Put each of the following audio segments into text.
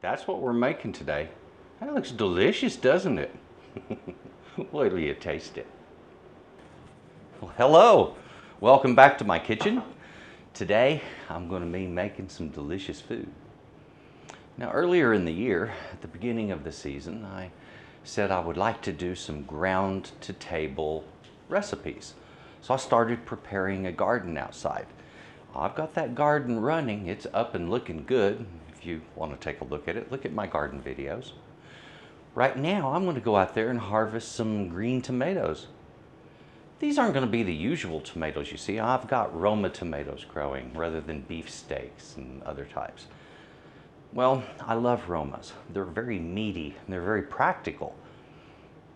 That's what we're making today. That looks delicious, doesn't it? Wait till you taste it. Well, hello. Welcome back to my kitchen. Today, I'm going to be making some delicious food. Now, earlier in the year, at the beginning of the season, I said I would like to do some ground-to-table recipes. So I started preparing a garden outside. I've got that garden running. It's up and looking good. If you want to take a look at it, look at my garden videos. Right now, I'm going to go out there and harvest some green tomatoes. These aren't going to be the usual tomatoes you see. I've got Roma tomatoes growing rather than beefsteaks and other types. Well, I love Romas. They're very meaty and they're very practical,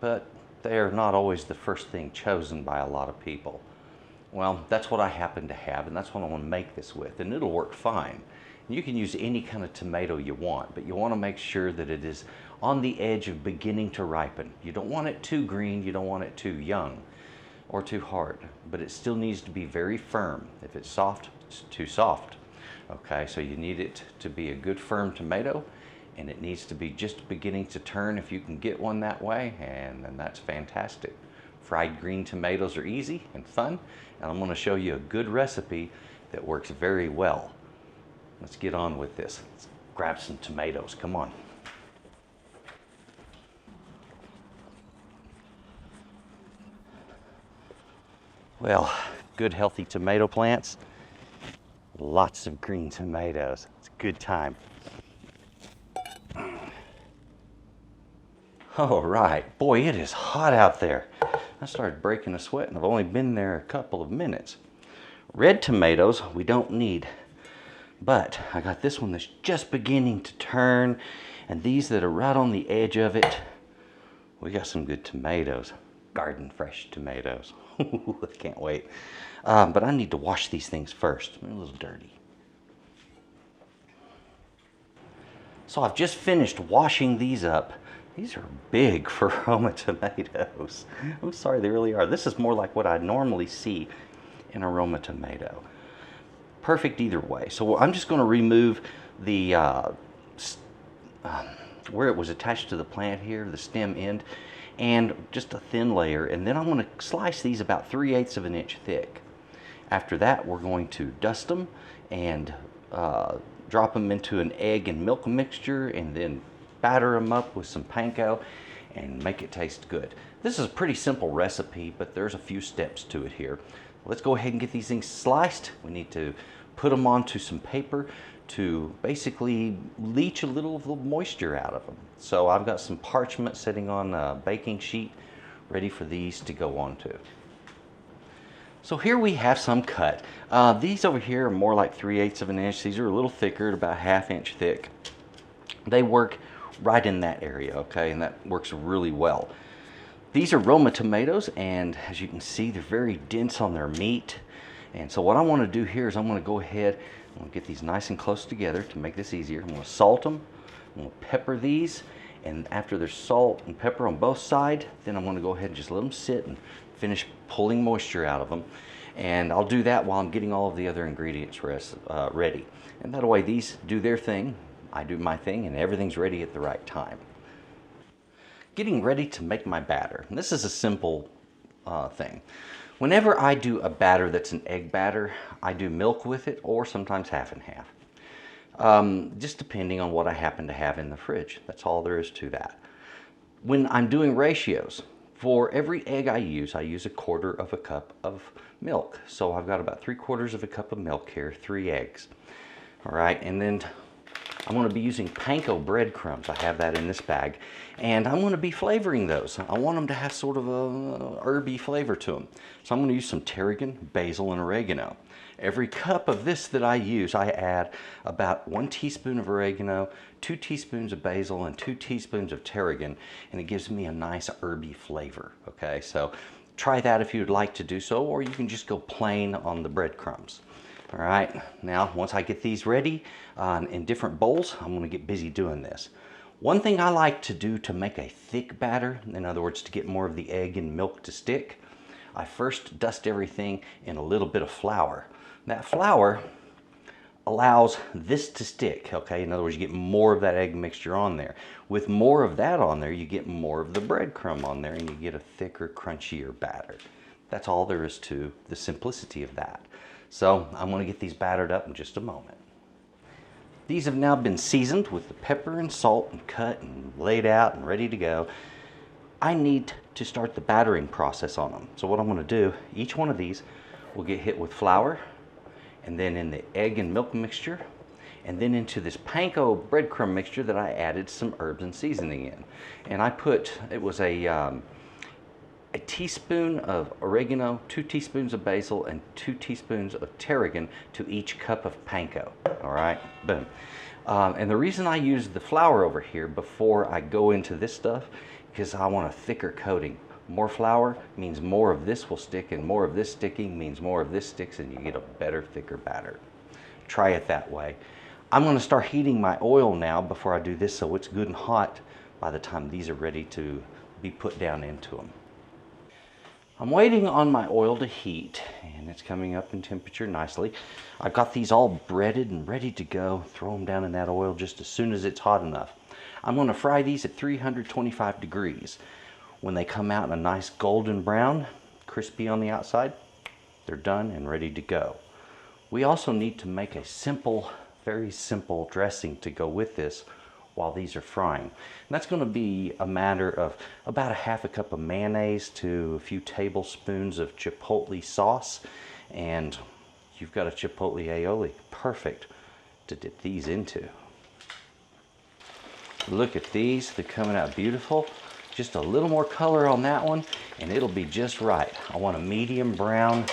but they are not always the first thing chosen by a lot of people. Well, that's what I happen to have, and that's what I want to make this with, and it'll work fine. You can use any kind of tomato you want, but you want to make sure that it is on the edge of beginning to ripen. You don't want it too green, you don't want it too young or too hard, but it still needs to be very firm. If it's soft, it's too soft. Okay, so you need it to be a good firm tomato, and it needs to be just beginning to turn if you can get one that way, and then that's fantastic. Fried green tomatoes are easy and fun, and I'm going to show you a good recipe that works very well. Let's get on with this. Let's grab some tomatoes. Come on. Well, good healthy tomato plants. Lots of green tomatoes. It's a good time. All right. Boy, it is hot out there. I started breaking a sweat and I've only been there a couple of minutes. Red tomatoes we don't need. But I got this one that's just beginning to turn, and these that are right on the edge of it, we got some good tomatoes. Garden fresh tomatoes. I can't wait. But I need to wash these things first. They're a little dirty. So I've just finished washing these up. These are big for Roma tomatoes. I'm sorry, they really are. This is more like what I normally see in a Roma tomato. Perfect either way. So I'm just going to remove the where it was attached to the plant here, the stem end, and just a thin layer, and then I'm going to slice these about 3/8 of an inch thick. After that, we're going to dust them and drop them into an egg and milk mixture, and then batter them up with some panko and make it taste good. This is a pretty simple recipe, but there's a few steps to it here. Let's go ahead and get these things sliced. We need to put them onto some paper to basically leach a little of the moisture out of them. So I've got some parchment sitting on a baking sheet ready for these to go onto. So here we have some cut. These over here are more like 3/8 of an inch. These are a little thicker, about 1/2 inch thick. They work right in that area, okay, and that works really well. These are Roma tomatoes, and as you can see, they're very dense on their meat. And so what I want to do here is I'm going to go ahead, I'm going to get these nice and close together to make this easier. I'm going to salt them, I'm going to pepper these, and after there's salt and pepper on both sides, then I'm going to go ahead and just let them sit and finish pulling moisture out of them. And I'll do that while I'm getting all of the other ingredients ready. And that way these do their thing, I do my thing, and everything's ready at the right time. Getting ready to make my batter. And this is a simple thing. Whenever I do a batter that's an egg batter, I do milk with it, or sometimes half and half. Just depending on what I happen to have in the fridge. That's all there is to that. When I'm doing ratios, for every egg I use a 1/4 cup of milk. So I've got about 3/4 of a cup of milk here, 3 eggs. All right, and then I'm going to be using panko breadcrumbs. I have that in this bag, and I'm going to be flavoring those. I want them to have sort of a herby flavor to them. So I'm going to use some tarragon, basil, and oregano. Every cup of this that I use, I add about 1 teaspoon of oregano, 2 teaspoons of basil, and 2 teaspoons of tarragon, and it gives me a nice herby flavor. Okay, so try that if you'd like to do so, or you can just go plain on the breadcrumbs. All right, now once I get these ready in different bowls, I'm going to get busy doing this. One thing I like to do to make a thick batter, in other words, to get more of the egg and milk to stick, I first dust everything in a little bit of flour. That flour allows this to stick, okay? In other words, you get more of that egg mixture on there. With more of that on there, you get more of the breadcrumb on there, and you get a thicker, crunchier batter. That's all there is to the simplicity of that. So I'm going to get these battered up in just a moment. These have now been seasoned with the pepper and salt and cut and laid out and ready to go. I need to start the battering process on them. So what I'm going to do, each one of these will get hit with flour, and then in the egg and milk mixture, and then into this panko breadcrumb mixture that I added some herbs and seasoning in. And I put, it was a teaspoon of oregano, 2 teaspoons of basil, and 2 teaspoons of tarragon to each cup of panko. All right, boom. And the reason I use the flour over here before I go into this stuff, because I want a thicker coating. More flour means more of this will stick, and more of this sticking means more of this sticks, and you get a better, thicker batter. Try it that way. I'm going to start heating my oil now before I do this, so it's good and hot by the time these are ready to be put down into them. I'm waiting on my oil to heat, and it's coming up in temperature nicely. I've got these all breaded and ready to go. Throw them down in that oil just as soon as it's hot enough. I'm going to fry these at 325 degrees. When they come out in a nice golden brown, crispy on the outside, they're done and ready to go. We also need to make a simple, very simple dressing to go with this while these are frying. And that's going to be a matter of about a half a cup of mayonnaise to a few tablespoons of chipotle sauce, and you've got a chipotle aioli, perfect to dip these into. Look at these, they're coming out beautiful. Just a little more color on that one and it'll be just right. I want a medium brown,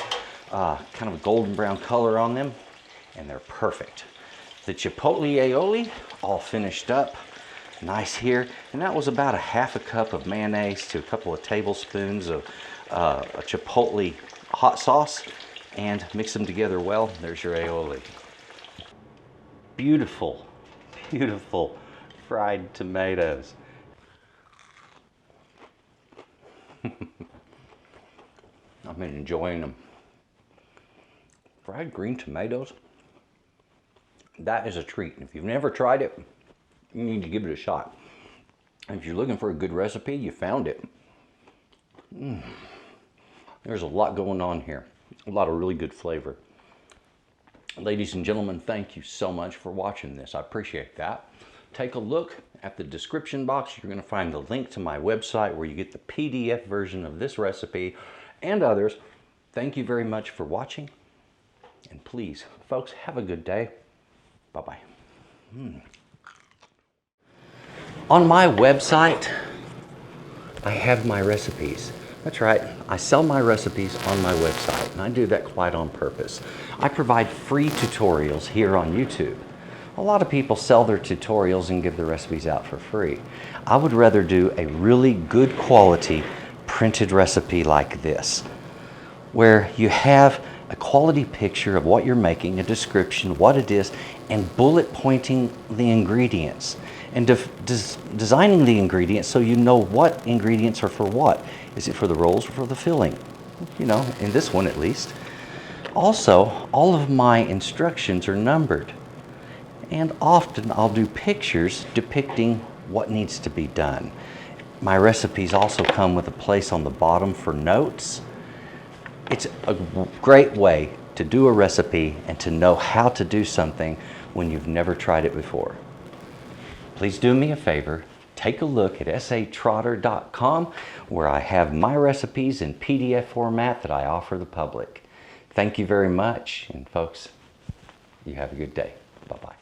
kind of a golden brown color on them, and they're perfect. The chipotle aioli all finished up nice here, and that was about a half a cup of mayonnaise to a couple of tablespoons of a chipotle hot sauce, and mix them together well. There's your aioli. Beautiful, beautiful fried tomatoes. I've been enjoying them. Fried green tomatoes, that is a treat. If you've never tried it, you need to give it a shot. And if you're looking for a good recipe, you found it. There's a lot going on here. A lot of really good flavor. Ladies and gentlemen, thank you so much for watching this. I appreciate that. Take a look at the description box. You're going to find the link to my website where you get the PDF version of this recipe and others. Thank you very much for watching. And please, folks, have a good day. Bye-bye. On my website, I have my recipes. That's right, I sell my recipes on my website, and I do that quite on purpose. I provide free tutorials here on YouTube. A lot of people sell their tutorials and give their recipes out for free. I would rather do a really good quality printed recipe like this, where you have a quality picture of what you're making, a description, what it is, and bullet pointing the ingredients, and designing the ingredients so you know what ingredients are for what. Is it for the rolls or for the filling? You know, in this one at least. Also, all of my instructions are numbered. And often I'll do pictures depicting what needs to be done. My recipes also come with a place on the bottom for notes. It's a great way to do a recipe and to know how to do something when you've never tried it before. Please do me a favor, take a look at S.A.Trotter.com, where I have my recipes in PDF format that I offer the public. Thank you very much, and folks, you have a good day. Bye-bye.